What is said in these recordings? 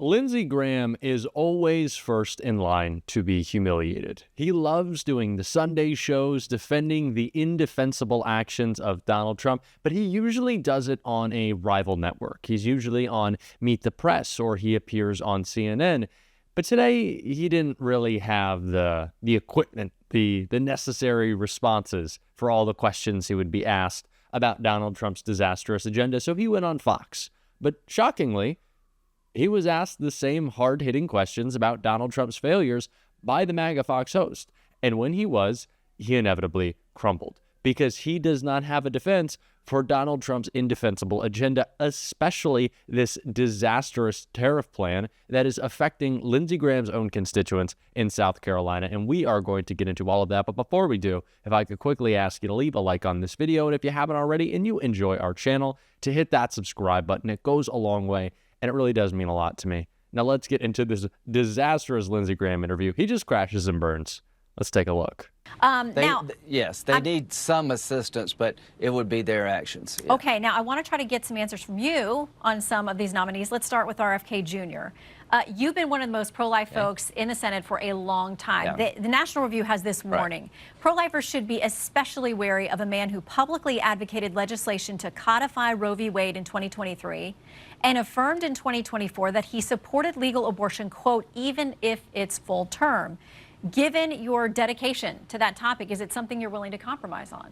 Lindsey Graham is always first in line to be humiliated. He loves doing the Sunday shows, defending the indefensible actions of Donald Trump, but he usually does it on a rival network. He's usually on Meet the Press or he appears on CNN. But today, he didn't really have the equipment, the necessary responses for all the questions he would be asked about Donald Trump's disastrous agenda, so he went on Fox. But shockingly, he was asked the same hard-hitting questions about Donald Trump's failures by the MAGA Fox host. And when he inevitably crumbled because he does not have a defense for Donald Trump's indefensible agenda, especially this disastrous tariff plan that is affecting Lindsey Graham's own constituents in South Carolina. And we are going to get into all of that. But before we do, if I could quickly ask you to leave a like on this video, and if you haven't already and you enjoy our channel, to hit that subscribe button. It goes a long way. And it really does mean a lot to me. Now let's get into this disastrous Lindsey Graham interview. He just crashes and burns. Let's take a look. Yes, they need some assistance, but it would be their actions. Yeah. Okay, now I want to try to get some answers from you on some of these nominees. Let's start with RFK Jr. You've been one of the most pro-life folks in the Senate for a long time. Yeah. The National Review has this warning. Right. Pro-lifers should be especially wary of a man who publicly advocated legislation to codify Roe v. Wade in 2023 and affirmed in 2024 that he supported legal abortion, quote, even if it's full term. Given your dedication to that topic, is it something you're willing to compromise on?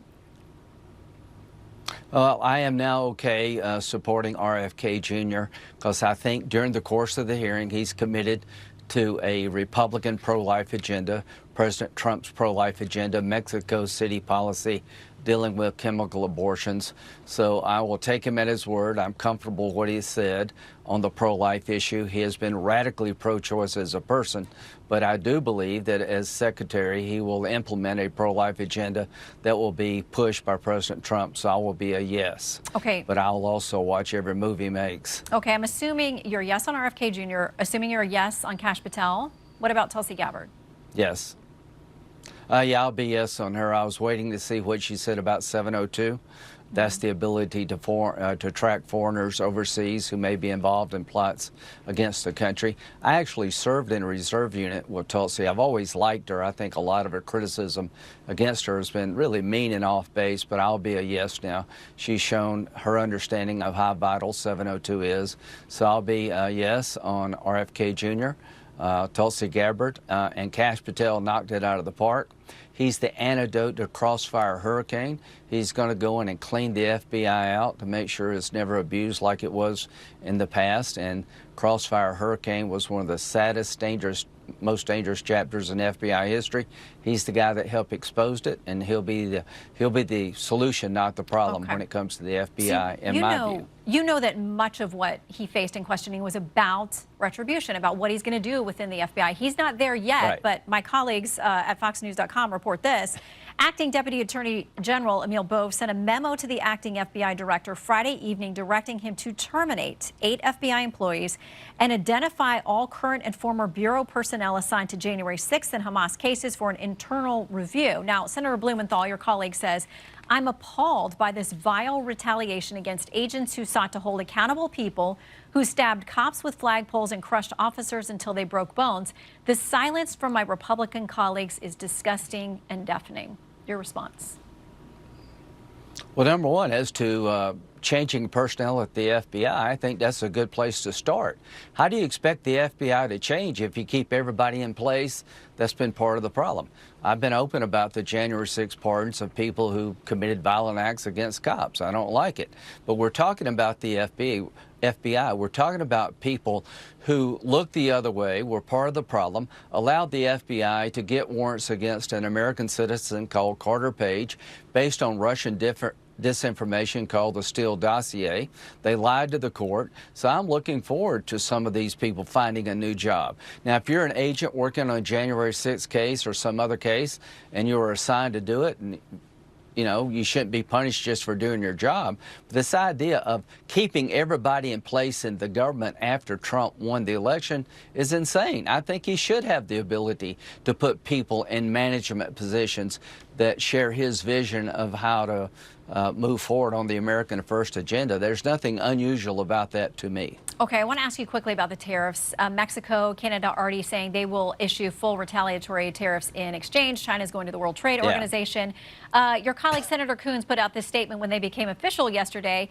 Well, I am now okay supporting RFK Jr. because I think during the course of the hearing, he's committed to a Republican pro-life agenda, President Trump's pro-life agenda, Mexico City policy, dealing with chemical abortions. So I will take him at his word. I'm comfortable with what he said on the pro-life issue. He has been radically pro-choice as a person, but I do believe that as secretary, he will implement a pro-life agenda that will be pushed by President Trump. So I will be a yes. Okay. But I'll also watch every move he makes. Okay, I'm assuming you're a yes on RFK Jr., assuming you're a yes on Kash Patel. What about Tulsi Gabbard? Yes. Yeah, I'll be yes on her. I was waiting to see what she said about 702. That's the ability to track foreigners overseas who may be involved in plots against the country. I actually served in a reserve unit with Tulsi. I've always liked her. I think a lot of her criticism against her has been really mean and off base, but I'll be a yes now. She's shown her understanding of how vital 702 is. So I'll be a yes on RFK Jr., Tulsi Gabbard, and Kash Patel knocked it out of the park. He's the antidote to Crossfire Hurricane. He's going to go in and clean the FBI out to make sure it's never abused like it was in the past. And Crossfire Hurricane was one of the saddest, most dangerous chapters in FBI history. He's the guy that helped expose it, and he'll be the solution, not the problem, when it comes to the FBI, in my view. You know that much of what he faced in questioning was about retribution, about what he's going to do within the FBI. He's not there yet, right. But my colleagues at FoxNews.com report this. Acting Deputy Attorney General Emil Bove sent a memo to the acting FBI director Friday evening directing him to terminate 8 FBI employees and identify all current and former Bureau personnel assigned to January 6th and Hamas cases for an internal review. Now, Senator Blumenthal, your colleague, says, I'm appalled by this vile retaliation against agents who sought to hold accountable people who stabbed cops with flagpoles and crushed officers until they broke bones. The silence from my Republican colleagues is disgusting and deafening. Your response? Well, number one, as to changing personnel at the FBI, I think that's a good place to start. How do you expect the FBI to change if you keep everybody in place? That's been part of the problem. I've been open about the January 6th pardons of people who committed violent acts against cops. I don't like it. But we're talking about the FBI. We're talking about people who looked the other way, were part of the problem, allowed the FBI to get warrants against an American citizen called Carter Page based on Russian disinformation called the Steele dossier. They lied to the court. So I'm looking forward to some of these people finding a new job. Now, if you're an agent working on a January 6th case or some other case and you were assigned to do it, and you know, you shouldn't be punished just for doing your job. This idea of keeping everybody in place in the government after Trump won the election is insane. I think he should have the ability to put people in management positions that share his vision of how to move forward on the American First agenda. There's nothing unusual about that to me. Okay, I want to ask you quickly about the tariffs. Mexico, Canada already saying they will issue full retaliatory tariffs in exchange. China's going to the World Trade Organization. Your colleague Senator Coons put out this statement when they became official yesterday.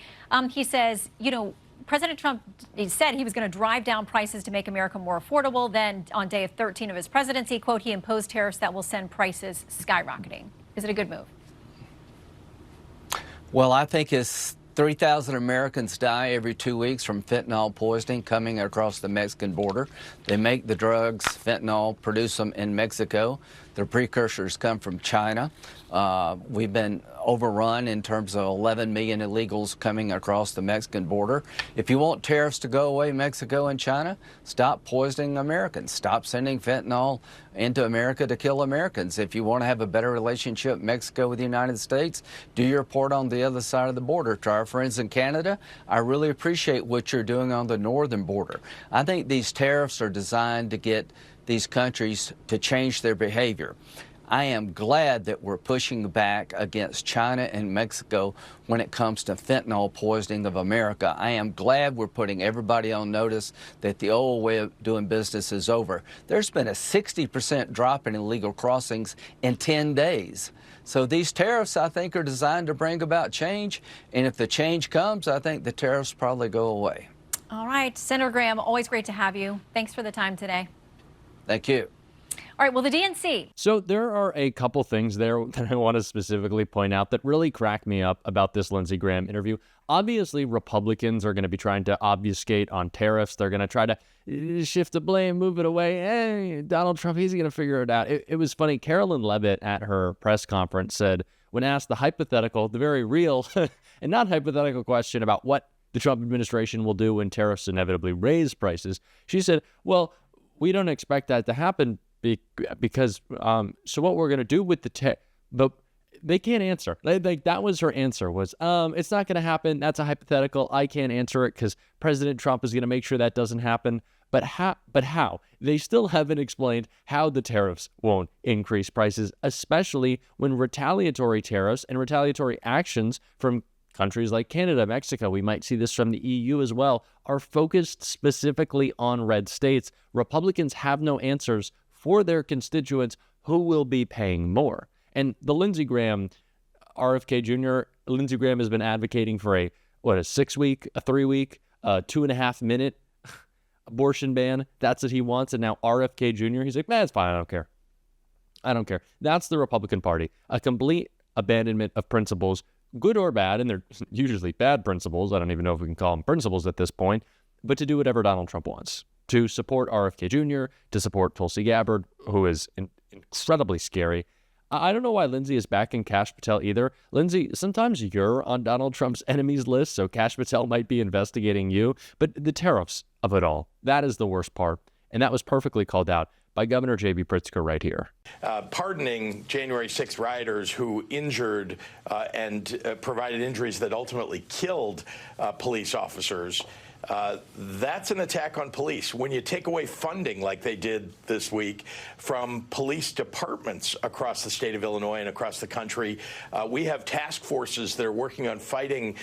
He says, you know, President Trump said he was going to drive down prices to make America more affordable. Then on day 13 of his presidency, quote, he imposed tariffs that will send prices skyrocketing. Is it a good move? Well, I think it's 3,000 Americans die every 2 weeks from fentanyl poisoning coming across the Mexican border. They make the drugs, fentanyl, produce them in Mexico. Their precursors come from China. We've been overrun in terms of 11 million illegals coming across the Mexican border. If you want tariffs to go away, Mexico and China, stop poisoning Americans. Stop sending fentanyl into America to kill Americans. If you want to have a better relationship, Mexico with the United States, do your part on the other side of the border. To our friends in Canada, I really appreciate what you're doing on the northern border. I think these tariffs are designed to get these countries to change their behavior. I am glad that we're pushing back against China and Mexico when it comes to fentanyl poisoning of America. I am glad we're putting everybody on notice that the old way of doing business is over. There's been a 60% drop in illegal crossings in 10 days. So these tariffs, I think, are designed to bring about change. And if the change comes, I think the tariffs probably go away. All right. Senator Graham, always great to have you. Thanks for the time today. Thank you. All right, well, the DNC. So there are a couple things there that I want to specifically point out that really crack me up about this Lindsey Graham interview. Obviously, Republicans are going to be trying to obfuscate on tariffs. They're going to try to shift the blame, move it away. Hey, Donald Trump, he's going to figure it out. It was funny. Carolyn Leavitt at her press conference said, when asked the hypothetical, the very real and not hypothetical question about what the Trump administration will do when tariffs inevitably raise prices, she said, well, we don't expect that to happen because so what we're going to do with the but they can't answer. Like that was her answer was it's not going to happen. That's a hypothetical. I can't answer it because President Trump is going to make sure that doesn't happen. But how? They still haven't explained how the tariffs won't increase prices, especially when retaliatory tariffs and retaliatory actions from countries like Canada, Mexico, we might see this from the EU as well, are focused specifically on red states. Republicans have no answers for their constituents who will be paying more. And the Lindsey Graham, RFK Jr., Lindsey Graham has been advocating for a 6-week, a 3-week, 2.5-minute abortion ban. That's what he wants. And now RFK Jr., he's like, man, it's fine. I don't care. I don't care. That's the Republican Party. A complete abandonment of principles, good or bad, and they're usually bad principles. I don't even know if we can call them principles at this point, but to do whatever Donald Trump wants. To support RFK Jr., to support Tulsi Gabbard, who is incredibly scary. I don't know why Lindsey is backing Kash Patel either. Lindsey, sometimes you're on Donald Trump's enemies list, so Kash Patel might be investigating you. But the tariffs of it all, that is the worst part. And that was perfectly called out by Governor J.B. Pritzker right here. Pardoning January 6th rioters who injured and provided injuries that ultimately killed police officers. That's an attack on police. When you take away funding like they did this week from police departments across the state of Illinois and across the country, we have task forces that are working on fighting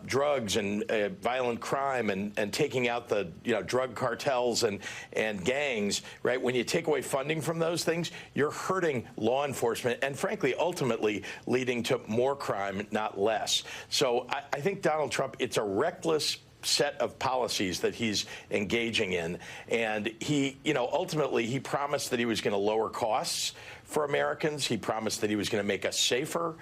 drugs and violent crime and taking out the drug cartels and gangs, right? When you take away funding from those things, you're hurting law enforcement and, frankly, ultimately leading to more crime, not less. So I think Donald Trump, it's a reckless set of policies that he's engaging in. And he, ultimately he promised that he was going to lower costs for Americans. He promised that he was going to make us safer.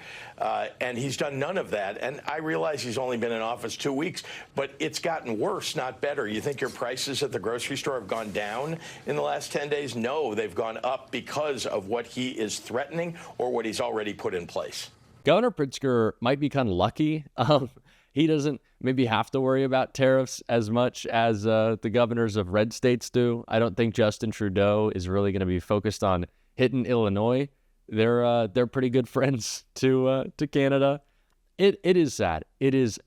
And he's done none of that. And I realize he's only been in office 2 weeks, but it's gotten worse, not better. You think your prices at the grocery store have gone down in the last 10 days? No, they've gone up because of what he is threatening or what he's already put in place. Governor Pritzker might be kind of lucky. He doesn't maybe have to worry about tariffs as much as the governors of red states do. I don't think Justin Trudeau is really going to be focused on hitting Illinois. They're pretty good friends to Canada. It is sad. It is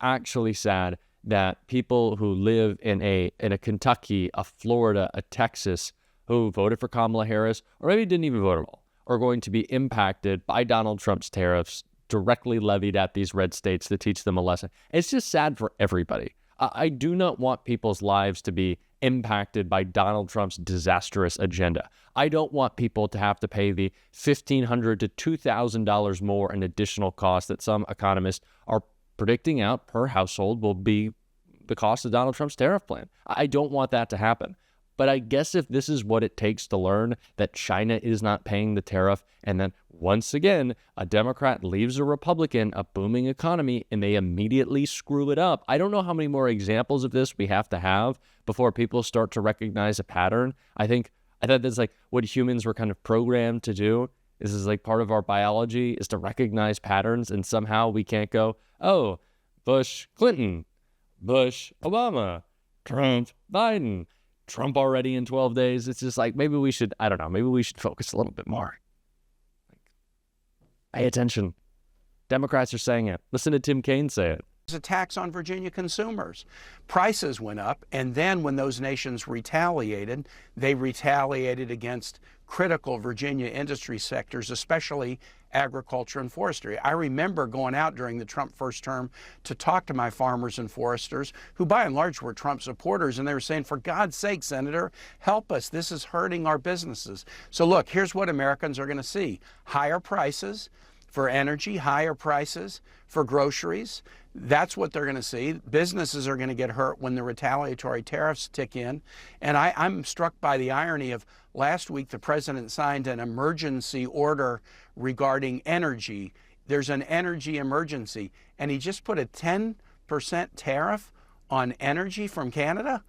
actually sad that people who live in a Kentucky, a Florida, a Texas, who voted for Kamala Harris or maybe didn't even vote at all, are going to be impacted by Donald Trump's tariffs directly levied at these red states to teach them a lesson. It's just sad for everybody. I do not want people's lives to be impacted by Donald Trump's disastrous agenda. I don't want people to have to pay the $1,500 to $2,000 more in additional costs that some economists are predicting out per household will be the cost of Donald Trump's tariff plan. I don't want that to happen. But I guess if this is what it takes to learn that China is not paying the tariff, and then once again, a Democrat leaves a Republican, a booming economy, and they immediately screw it up. I don't know how many more examples of this we have to have before people start to recognize a pattern. I thought that's like what humans were kind of programmed to do. This is like part of our biology is to recognize patterns, and somehow we can't go, oh, Bush, Clinton, Bush, Obama, Trump, Biden. Trump already in 12 days. It's just like, maybe we should focus a little bit more. Pay attention. Democrats are saying it. Listen to Tim Kaine say it. A tax on Virginia consumers. Prices went up, and then when those nations retaliated, they retaliated against critical Virginia industry sectors, especially agriculture and forestry. I remember going out during the Trump first term to talk to my farmers and foresters, who by and large were Trump supporters, and they were saying, for God's sake, Senator, help us. This is hurting our businesses. So look, here's what Americans are going to see. Higher prices for energy, higher prices for groceries. That's what they're going to see. Businesses are going to get hurt when the retaliatory tariffs tick in. And I'm struck by the irony of last week, the president signed an emergency order regarding energy. There's an energy emergency. And he just put a 10% tariff on energy from Canada.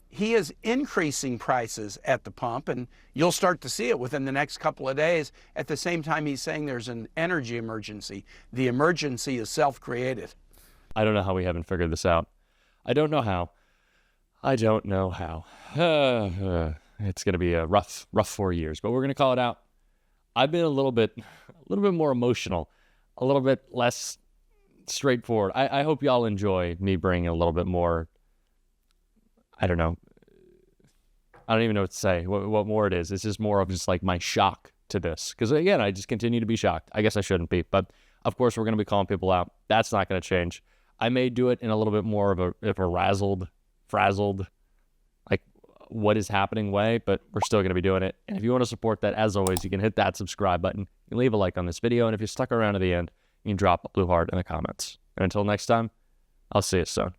He is increasing prices at the pump, and you'll start to see it within the next couple of days. At the same time, he's saying there's an energy emergency. The emergency is self-created. I don't know how we haven't figured this out. I don't know how. It's going to be a rough 4 years, but we're going to call it out. I've been a little bit more emotional, a little bit less straightforward. I hope y'all enjoy me bringing a little bit more. I don't know. I don't even know what to say, what more it is. It's just more of just like my shock to this. Because again, I just continue to be shocked. I guess I shouldn't be. But of course, we're going to be calling people out. That's not going to change. I may do it in a little bit more of a frazzled, like what is happening way, but we're still going to be doing it. And if you want to support that, as always, you can hit that subscribe button. You can leave a like on this video. And if you stuck around to the end, you can drop a blue heart in the comments. And until next time, I'll see you soon.